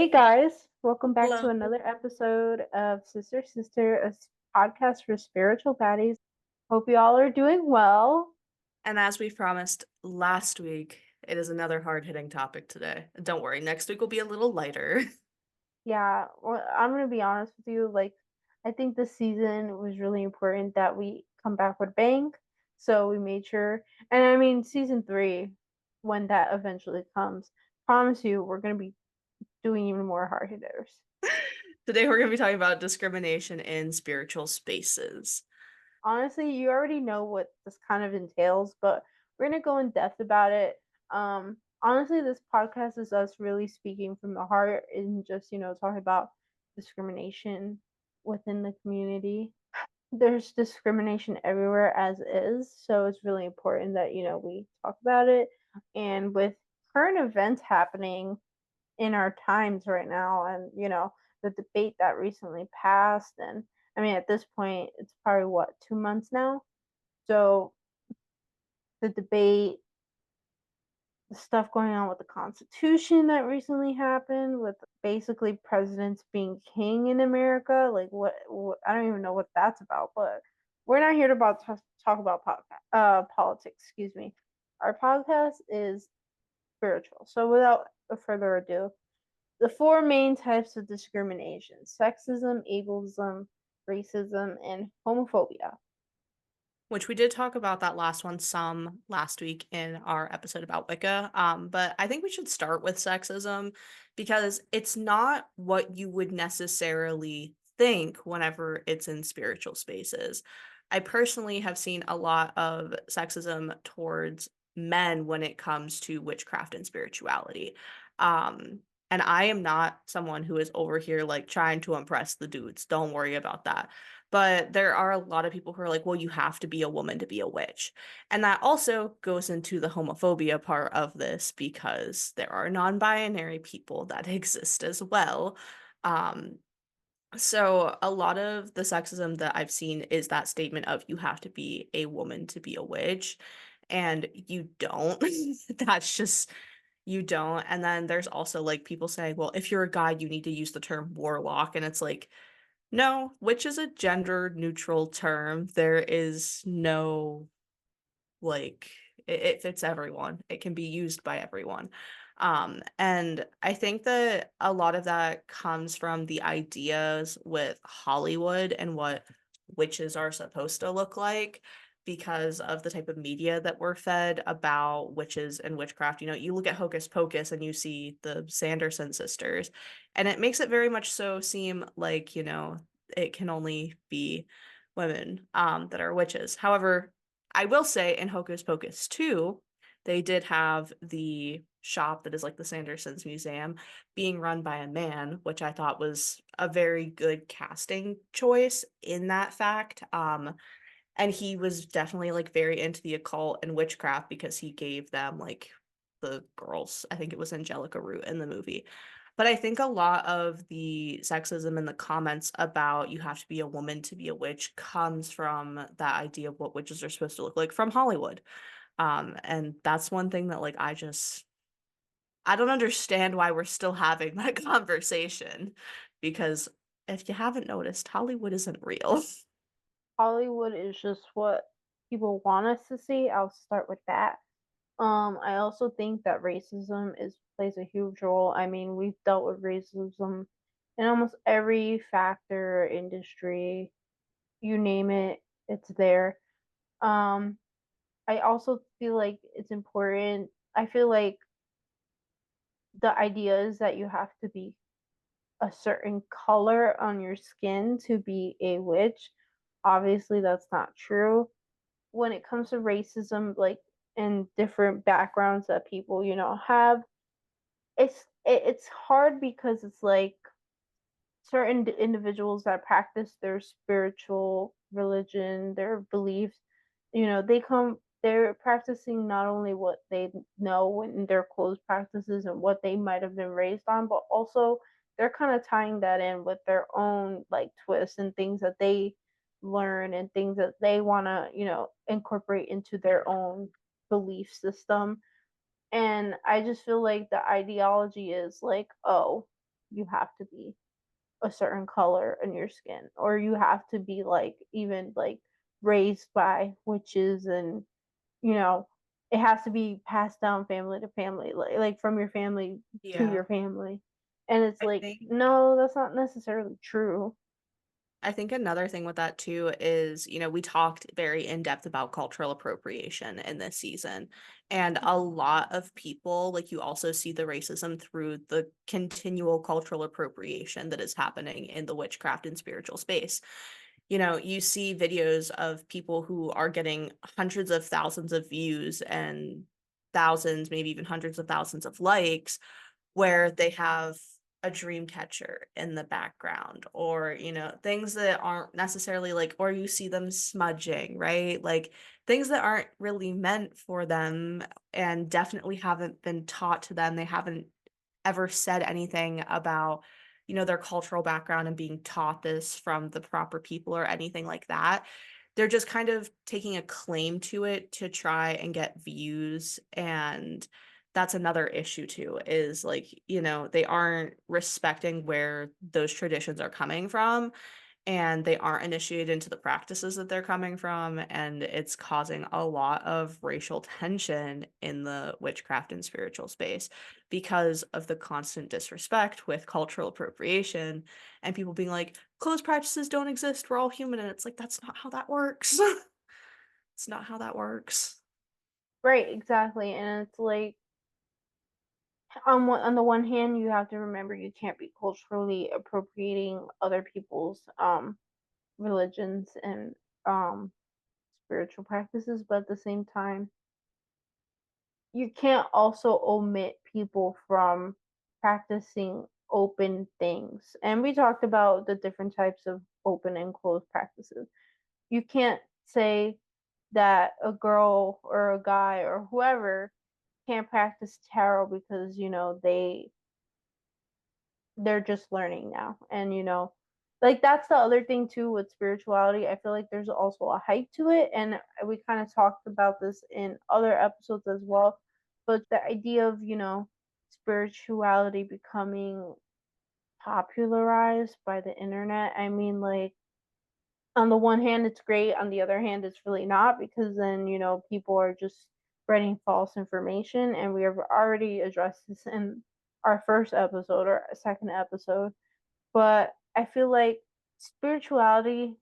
Hey guys, welcome back to Hello. another episode of Sister Sister, podcast for spiritual baddies. Hope you all are doing well. And as we promised last week, it is another hard-hitting topic today. Don't worry, next week will be a little lighter. Yeah, well, I'm gonna be honest with you. I think this season was really important that we come back with a bang. So we made sure, and I mean, season three, when that eventually comes, promise you, we're gonna be doing even more hard hitters. Today we're going to be talking about discrimination in spiritual spaces. Honestly, you already know what this kind of entails, but we're gonna go in depth about it. Honestly, this podcast is us really speaking from the heart and just, talking about discrimination within the community. There's discrimination everywhere as is, so it's really important that, we talk about it. And with current events happening in our times right now and the debate that recently passed, and I mean at this point it's probably what, 2 months now. So the debate, the stuff going on with the constitution that recently happened, with basically presidents being king in America, like what I don't even know what that's about. But we're not here to talk about politics, excuse me. Our podcast is spiritual. So without further ado, the four main types of discrimination: sexism, ableism, racism, and homophobia. Which we did talk about that last one some last week in our episode about Wicca. But I think we should start with sexism because it's not what you would necessarily think whenever it's in spiritual spaces. I personally have seen a lot of sexism towards men when it comes to witchcraft and spirituality. Um, and I am not someone who is over here like trying to impress the dudes. Don't worry about that. But there are a lot of people who are like, well, you have to be a woman to be a witch. And that also goes into the homophobia part of this because there are non binary people that exist as well. Um, so a lot of the sexism that I've seen is that statement of you have to be a woman to be a witch. And you don't. That's just you don't. And then there's also like people saying, well, if you're a guy, you need to use the term warlock. And it's like, no, witch is a gender neutral term. There is no like it fits everyone. It can be used by everyone. And I think that a lot of that comes from the ideas with Hollywood and what witches are supposed to look like because of the type of media that we're fed about witches and witchcraft. You know, you look at Hocus Pocus and you see the Sanderson sisters, and it makes it very much so seem like, it can only be women that are witches. However, I will say in Hocus Pocus 2, they did have the shop that is like the Sandersons Museum being run by a man, which I thought was a very good casting choice in that fact. And he was definitely like very into the occult and witchcraft because he gave them like the girls, I think it was Angelica Root in the movie. But I think a lot of the sexism in the comments about you have to be a woman to be a witch comes from that idea of what witches are supposed to look like from Hollywood. And that's one thing that like I don't understand why we're still having that conversation because if you haven't noticed, Hollywood isn't real. Hollywood is just what people want us to see. I'll start with that. I also think that racism is plays a huge role. I mean, we've dealt with racism in almost every factor, industry, you name it, it's there. Um, I also feel like it's important. I feel like the idea is that you have to be a certain color on your skin to be a witch. Obviously, that's not true. When it comes to racism, like in different backgrounds that people, have, it's hard because it's like certain individuals that practice their spiritual religion, their beliefs, they're practicing not only what they know in their closed practices and what they might have been raised on, but also they're kind of tying that in with their own like twists and things that they learn and things that they want to, incorporate into their own belief system. And I just feel like the ideology is like, oh, you have to be a certain color in your skin, or you have to be like even like raised by witches, and you know it has to be passed down family to family, like from your family to Yeah. your family. And it's I like, think no, that's not necessarily true. I think another thing with that too is, we talked very in depth about cultural appropriation in this season. And a lot of people, like you also see the racism through the continual cultural appropriation that is happening in the witchcraft and spiritual space. You see videos of people who are getting hundreds of thousands of views and thousands, maybe even hundreds of thousands of likes where they have a dream catcher in the background or, things that aren't necessarily like or you see them smudging, right? Like things that aren't really meant for them and definitely haven't been taught to them. They haven't ever said anything about, their cultural background and being taught this from the proper people or anything like that. They're just kind of taking a claim to it to try and get views, and that's another issue too, is like, they aren't respecting where those traditions are coming from and they aren't initiated into the practices that they're coming from, and it's causing a lot of racial tension in the witchcraft and spiritual space because of the constant disrespect with cultural appropriation and people being like, closed practices don't exist, we're all human, and it's like that's not how that works. It's not how that works. Right, exactly. And it's like, on the one hand, you have to remember you can't be culturally appropriating other people's religions and um spiritual practices, but at the same time, you can't also omit people from practicing open things. And we talked about the different types of open and closed practices. You can't say that a girl or a guy or whoever can't practice tarot because they're just learning now. And like that's the other thing too with spirituality. I feel like there's also a hype to it, and we kind of talked about this in other episodes as well. But the idea of, spirituality becoming popularized by the internet, I mean, like, on the one hand it's great, on the other hand it's really not, because then people are just spreading false information, and we have already addressed this in our first episode or second episode. But I feel like spirituality,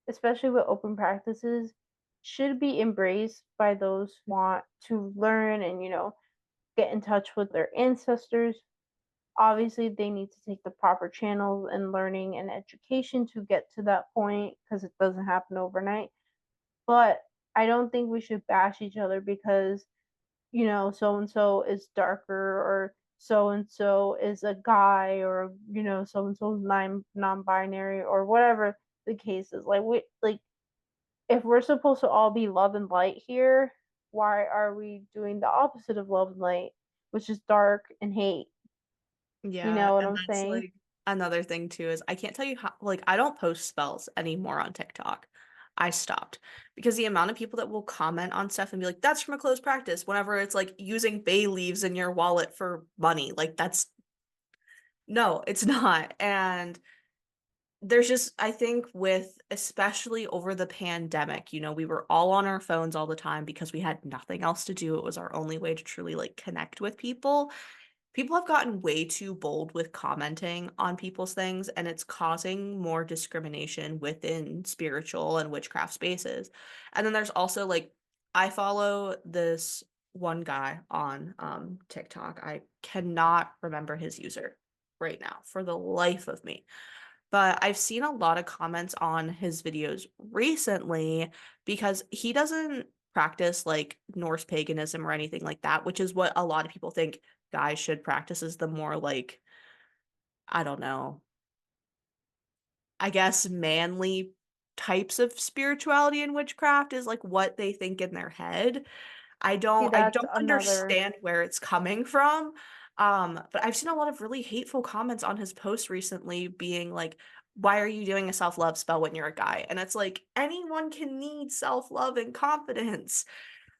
especially with open practices, should be embraced by those who want to learn and, get in touch with their ancestors. Obviously, they need to take the proper channels and learning and education to get to that point, because it doesn't happen overnight. But I don't think we should bash each other because, so and so is darker, or so and so is a guy, or so and so is non-binary, or whatever the case is. Like, if we're supposed to all be love and light here, why are we doing the opposite of love and light, which is dark and hate? You Yeah, know what and I'm that's, saying? like, another thing too is I can't tell you how like, I don't post spells anymore on TikTok. I stopped because the amount of people that will comment on stuff and be like, "That's from a closed practice," whenever it's like using bay leaves in your wallet for money, like, that's no, it's not, and there's just I think with especially over the pandemic, we were all on our phones all the time because we had nothing else to do, it was our only way to truly, like, connect with people. People have gotten way too bold with commenting on people's things, and it's causing more discrimination within spiritual and witchcraft spaces. And then there's also like I follow this one guy on TikTok. I cannot remember his user right now for the life of me. But I've seen a lot of comments on his videos recently because he doesn't practice like Norse paganism or anything like that, which is what a lot of people think guys should practice is the more like, I don't know, I guess manly types of spirituality and witchcraft is like what they think in their head. See, I that's don't another. understand where it's coming from, but I've seen a lot of really hateful comments on his post recently being like, "Why are you doing a self-love spell when you're a guy?" And it's like, anyone can need self-love and confidence.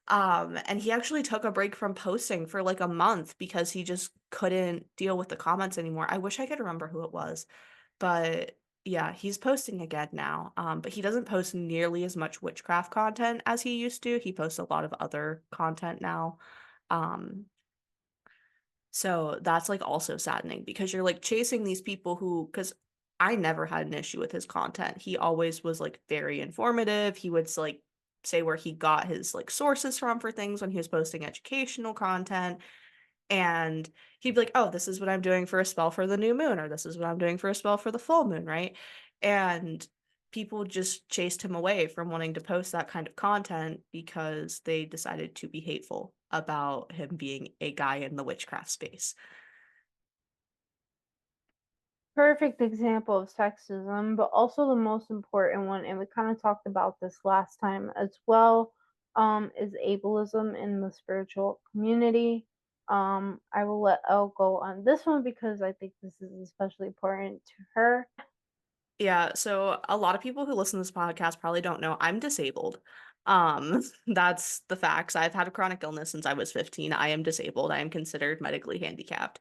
And he actually took a break from posting for like a month because he just couldn't deal with the comments anymore. I wish I could remember who it was, but yeah, he's posting again now. But he doesn't post nearly as much witchcraft content as he used to. He posts a lot of other content now. Um, so that's, like, also saddening because you're, like, chasing these people who, because I never had an issue with his content. He always was, like, very informative. He would like, say where he got his, like, sources from for things when he was posting educational content, and he'd be like, "Oh, this is what I'm doing for a spell for the new moon," or "This is what I'm doing for a spell for the full moon," right? And people just chased him away from wanting to post that kind of content because they decided to be hateful about him being a guy in the witchcraft space. Perfect example of sexism, but also the most important one, and we kind of talked about this last time as well, is ableism in the spiritual community. I will let Elle go on this one because I think this is especially important to her. Yeah, so a lot of people who listen to this podcast probably don't know I'm disabled. That's the facts. I've had a chronic illness since I was 15. I am disabled. I am considered medically handicapped.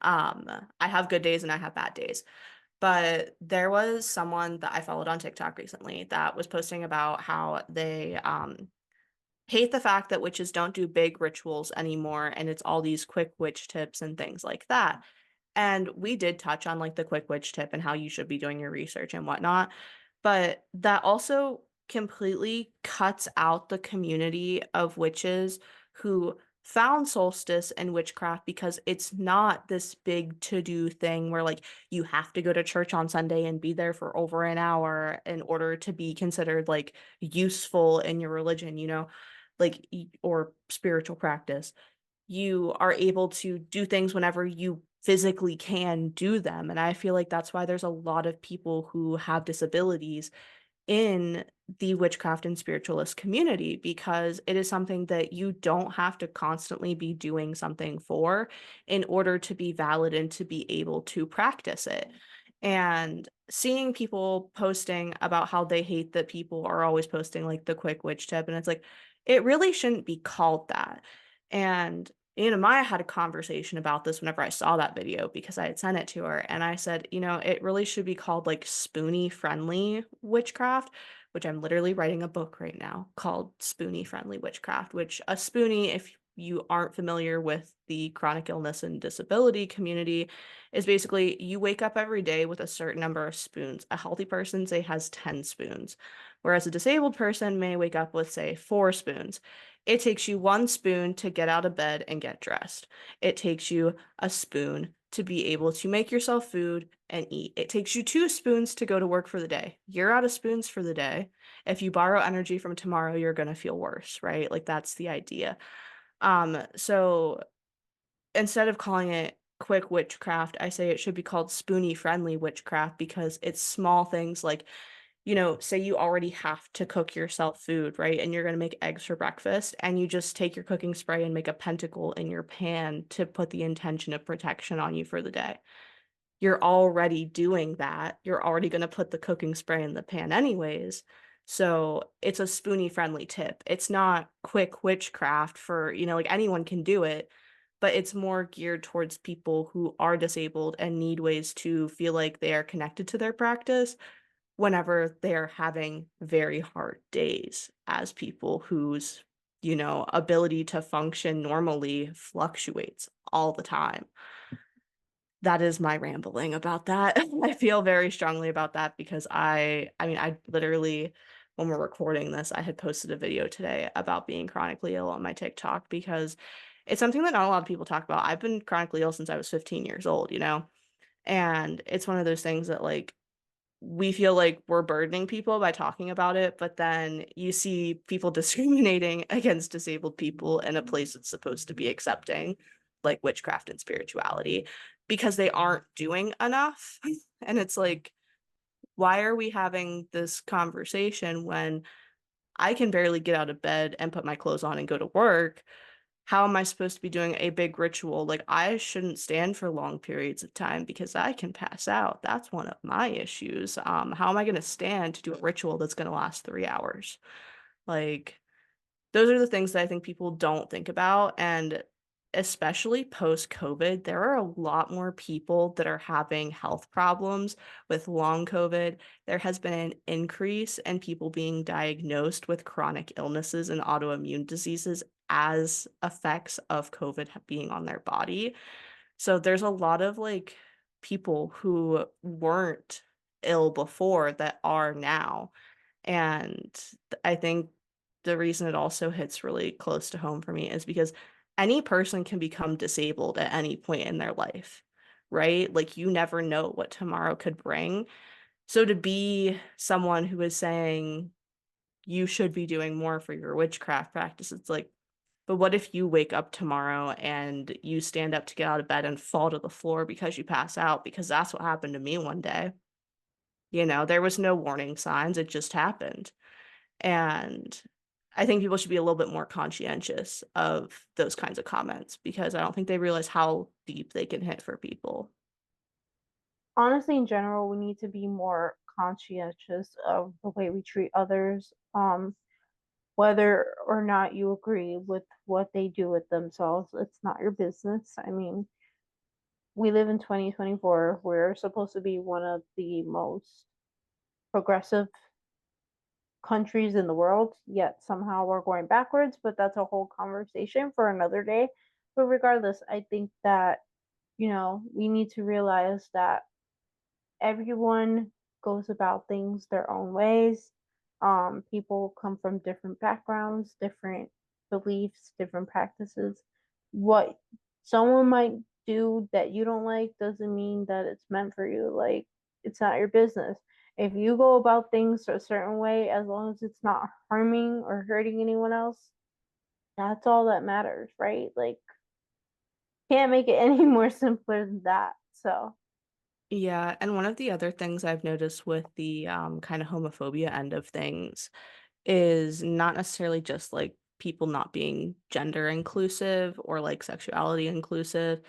Um, I have good days and I have bad days. But there was someone that I followed on TikTok recently that was posting about how they hate the fact that witches don't do big rituals anymore and it's all these quick witch tips and things like that. And we did touch on, like, the quick witch tip and how you should be doing your research and whatnot, but that also completely cuts out the community of witches who found solstice and witchcraft because it's not this big to-do thing where, like, you have to go to church on Sunday and be there for over an hour in order to be considered, like, useful in your religion, like, or spiritual practice. You are able to do things whenever you physically can do them, and I feel like that's why there's a lot of people who have disabilities in the witchcraft and spiritualist community because it is something that you don't have to constantly be doing something for in order to be valid and to be able to practice it. And seeing people posting about how they hate that people are always posting like the quick witch tip, and it's like, it really shouldn't be called that. And Maya had a conversation about this whenever I saw that video because I had sent it to her. And I said, it really should be called like spoony friendly witchcraft, which I'm literally writing a book right now called Spoony Friendly Witchcraft, which a spoonie, if you aren't familiar with the chronic illness and disability community, is basically you wake up every day with a certain number of spoons. A healthy person, say, has 10 spoons, whereas a disabled person may wake up with, say, 4 spoons. It takes you 1 spoon to get out of bed and get dressed. It takes you a spoon to be able to make yourself food and eat. It takes you 2 spoons to go to work for the day. You're out of spoons for the day. If you borrow energy from tomorrow, you're going to feel worse, right? Like that's the idea. So instead of calling it quick witchcraft, I say it should be called spoony friendly witchcraft because it's small things like, say you already have to cook yourself food, right? And you're going to make eggs for breakfast, and you just take your cooking spray and make a pentacle in your pan to put the intention of protection on you for the day. You're already doing that. You're already going to put the cooking spray in the pan anyways. So it's a spoony friendly tip. It's not quick witchcraft for, like anyone can do it, but it's more geared towards people who are disabled and need ways to feel like they are connected to their practice whenever they're having very hard days as people whose, ability to function normally fluctuates all the time. That is my rambling about that. I feel very strongly about that because I mean, I literally, when we're recording this, I had posted a video today about being chronically ill on my TikTok because it's something that not a lot of people talk about. I've been chronically ill since I was 15 years old, and it's one of those things that, like, we feel like we're burdening people by talking about it, but then you see people discriminating against disabled people in a place that's supposed to be accepting, like witchcraft and spirituality, because they aren't doing enough. And it's like, why are we having this conversation when I can barely get out of bed and put my clothes on and go to work? How am I supposed to be doing a big ritual? Like, I shouldn't stand for long periods of time because I can pass out. That's one of my issues. How am I going to stand to do a ritual that's going to last 3 hours? Like, those are the things that I think people don't think about, and especially post-COVID, there are a lot more people that are having health problems with long COVID. There has been an increase in people being diagnosed with chronic illnesses and autoimmune diseases as effects of COVID being on their body. So there's a lot of, like, people who weren't ill before that are now, and I think the reason it also hits really close to home for me is because any person can become disabled at any point in their life, right? Like, you never know what tomorrow could bring. So to be someone who is saying you should be doing more for your witchcraft practice, it's like, but what if you wake up tomorrow and you stand up to get out of bed and fall to the floor because you pass out? Because that's what happened to me one day. There was no warning signs, it just happened. And I think people should be a little bit more conscientious of those kinds of comments because I don't think they realize how deep they can hit for people. Honestly, in general, we need to be more conscientious of the way we treat others, whether or not you agree with what they do with themselves. It's not your business. I mean, we live in 2024. We're supposed to be one of the most progressive countries in the world, yet somehow we're going backwards, but that's a whole conversation for another day. But regardless, I think that, we need to realize that everyone goes about things their own ways. People come from different backgrounds, different beliefs, different practices. What someone might do that you don't like doesn't mean that it's meant for you. Like, it's not your business. If you go about things a certain way, as long as it's not harming or hurting anyone else, that's all that matters, right? Like, can't make it any more simpler than that. So, Yeah, and one of the other things I've noticed with the kind of homophobia end of things is not necessarily just like people not being gender inclusive or like sexuality inclusive.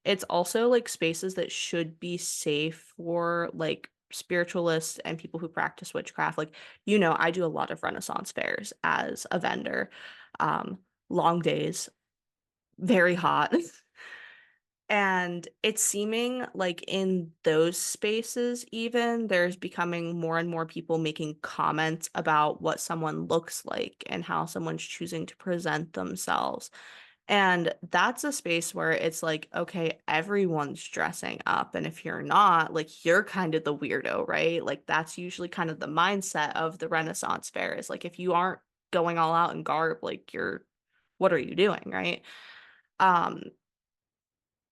It's also like spaces that should be safe for like spiritualists and people who practice witchcraft. Like, I do a lot of Renaissance fairs as a vendor. Um, Long days, very hot. And it's seeming like in those spaces, even there's becoming more and more people making comments about what someone looks like and how someone's choosing to present themselves. And that's a space where it's like, okay, everyone's dressing up. And if you're not, like, you're kind of the weirdo, right? Like, that's usually kind of the mindset of the Renaissance fair is like, if you aren't going all out in garb, like, what are you doing, right? Um,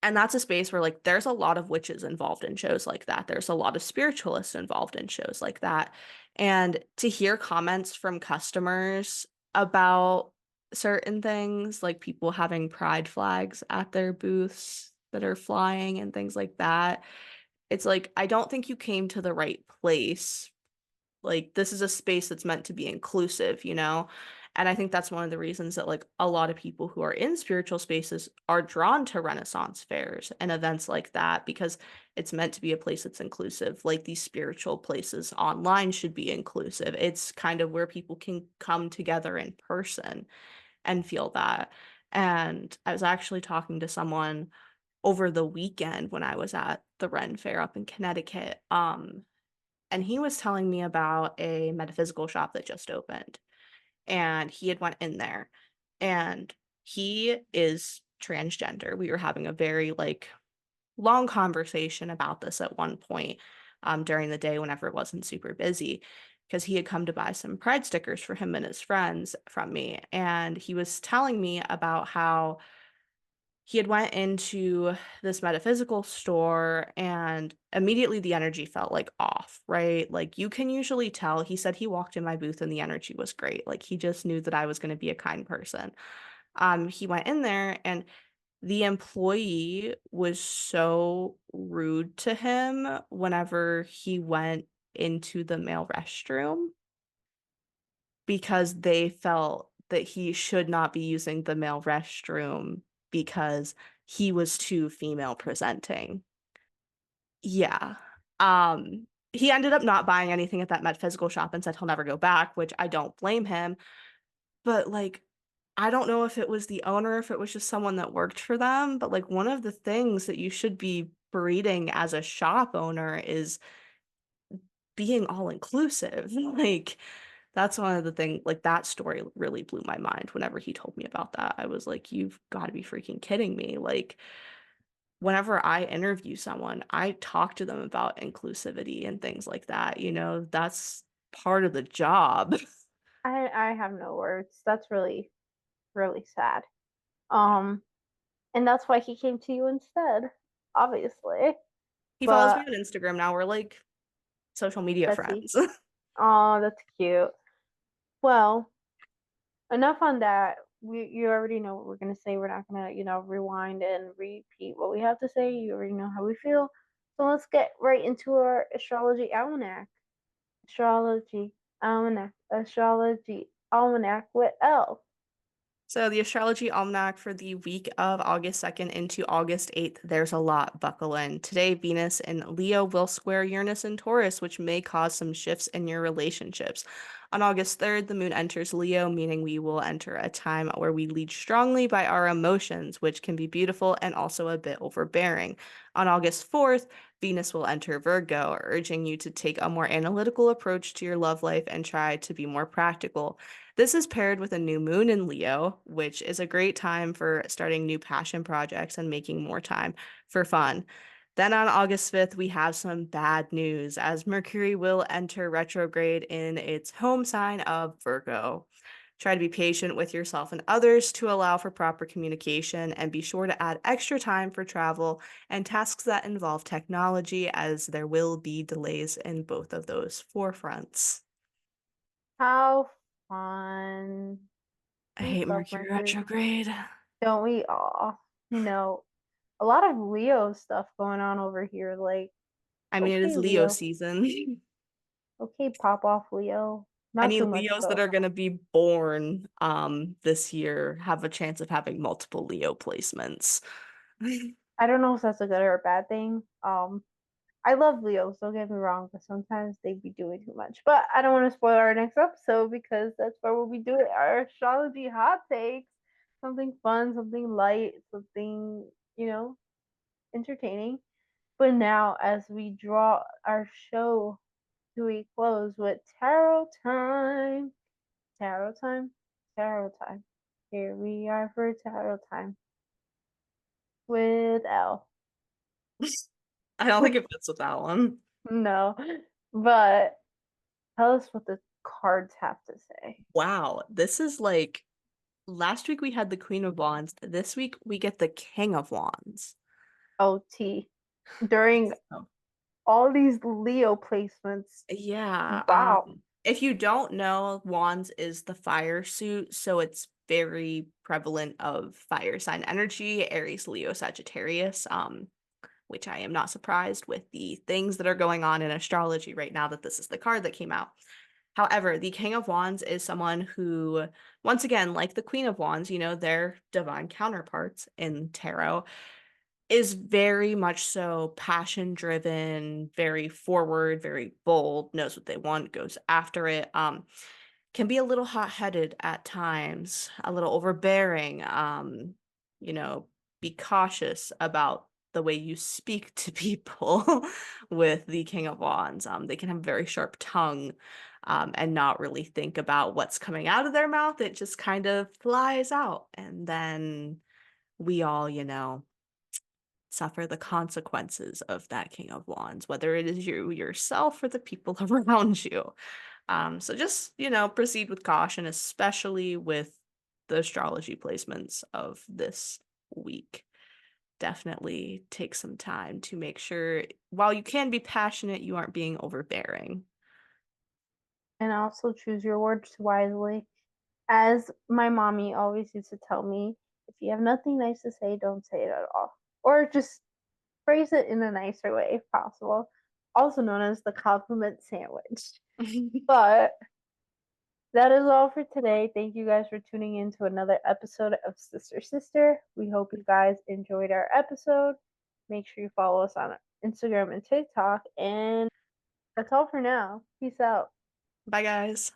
and that's a space where, like, there's a lot of witches involved in shows like that. There's a lot of spiritualists involved in shows like that. And to hear comments from customers about certain things, like people having pride flags at their booths that are flying and things like that, it's like, I don't think you came to the right place. Like, this is a space that's meant to be inclusive, you know? And I think that's one of the reasons that, like, a lot of people who are in spiritual spaces are drawn to Renaissance fairs and events like that because it's meant to be a place that's inclusive. Like, these spiritual places online should be inclusive. It's kind of where people can come together in person and feel that. And I was actually talking to someone over the weekend when I was at the Ren Fair up in Connecticut. And he was telling me about a metaphysical shop that just opened, and he had went in there, and he is transgender. We were having a very, like, long conversation about this at one point, during the day whenever it wasn't super busy, because he had come to buy some pride stickers for him and his friends from me, and he was telling me about how he had went into this metaphysical store and immediately the energy felt like off, right? Like, you can usually tell. He said he walked in my booth and the energy was great. Like, he just knew that I was going to be a kind person. He went in there and the employee was so rude to him whenever he went into the male restroom because they felt that he should not be using the male restroom because he was too female presenting. Yeah. He ended up not buying anything at that metaphysical shop and said he'll never go back, which I don't blame him, but, like, I don't know if it was the owner, if it was just someone that worked for them, but, like, one of the things that you should be breeding as a shop owner is being all inclusive. Like, that's one of the thing like, that story really blew my mind whenever he told me about that. I was like, "You've gotta be freaking kidding me." Like, whenever I interview someone, I talk to them about inclusivity and things like that, that's part of the job. I have no words. That's really, really sad. Yeah. Um, and that's why he came to you instead, obviously. He follows me But on Instagram now, we're, like, social media Betsy, friends. oh, that's cute. Well, enough on that. You already know what we're gonna say. We're not gonna, rewind and repeat what we have to say. You already know how we feel. So let's get right into our astrology almanac. Astrology almanac with L. So, the astrology almanac for the week of August 2nd into August 8th, there's a lot. Buckle in. Today, Venus in Leo will square Uranus in Taurus, which may cause some shifts in your relationships. On August 3rd, the moon enters Leo, meaning we will enter a time where we lead strongly by our emotions, which can be beautiful and also a bit overbearing. On August 4th, Venus will enter Virgo, urging you to take a more analytical approach to your love life and try to be more practical. This is paired with a new moon in Leo, which is a great time for starting new passion projects and making more time for fun. Then on August 5th, we have some bad news as Mercury will enter retrograde in its home sign of Virgo. Try to be patient with yourself and others to allow for proper communication and be sure to add extra time for travel and tasks that involve technology, as there will be delays in both of those forefronts. How fun. I We hate love Mercury Mercury. retrograde. Don't we all? A lot of Leo stuff going on over here. Like, I mean, it is okay, Leo Leo. season. Okay, pop off, Leo. Not Any too much, Leos that though. are gonna be born, this year have a chance of having multiple Leo placements. I don't know if that's a good or a bad thing. I love Leos, don't get me wrong, but sometimes they be doing too much. But I don't want to spoil our next episode because that's where we'll be doing our astrology hot takes. Something fun, something light, something, you know, entertaining. But now, as we draw our show to a close with tarot time, tarot time. Here we are for tarot time with L. I don't think it fits with that one. No, but tell us what the cards have to say. Wow, this is like last week we had the Queen of Wands. This week we get the King of Wands. OT. During Oh. all these Leo placements. Yeah, Wow. if you don't know, Wands is the fire suit, so it's very prevalent of fire sign energy, Aries, Leo, Sagittarius. Which I am not surprised with the things that are going on in astrology right now that this is the card that came out. However, the King of Wands is someone who, once again, like the Queen of Wands, their divine counterparts in tarot, is very much so passion driven, very forward, very bold, knows what they want, goes after it. Can be a little hot-headed at times, a little overbearing, you know, be cautious about the way you speak to people with the King of Wands. They can have a very sharp tongue, and not really think about what's coming out of their mouth. It just kind of flies out, and then we all, suffer the consequences of that King of Wands, whether it is you yourself or the people around you. So just, proceed with caution, especially with the astrology placements of this week. Definitely take some time to make sure, while you can be passionate, you aren't being overbearing. And also choose your words wisely. As my mommy always used to tell me, if you have nothing nice to say, don't say it at all. Or just phrase it in a nicer way if possible. Also known as the compliment sandwich. But that is all for today. Thank you guys for tuning in to another episode of Sister Sister. We hope you guys enjoyed our episode. Make sure you follow us on Instagram and TikTok. And that's all for now. Peace out. Bye, guys.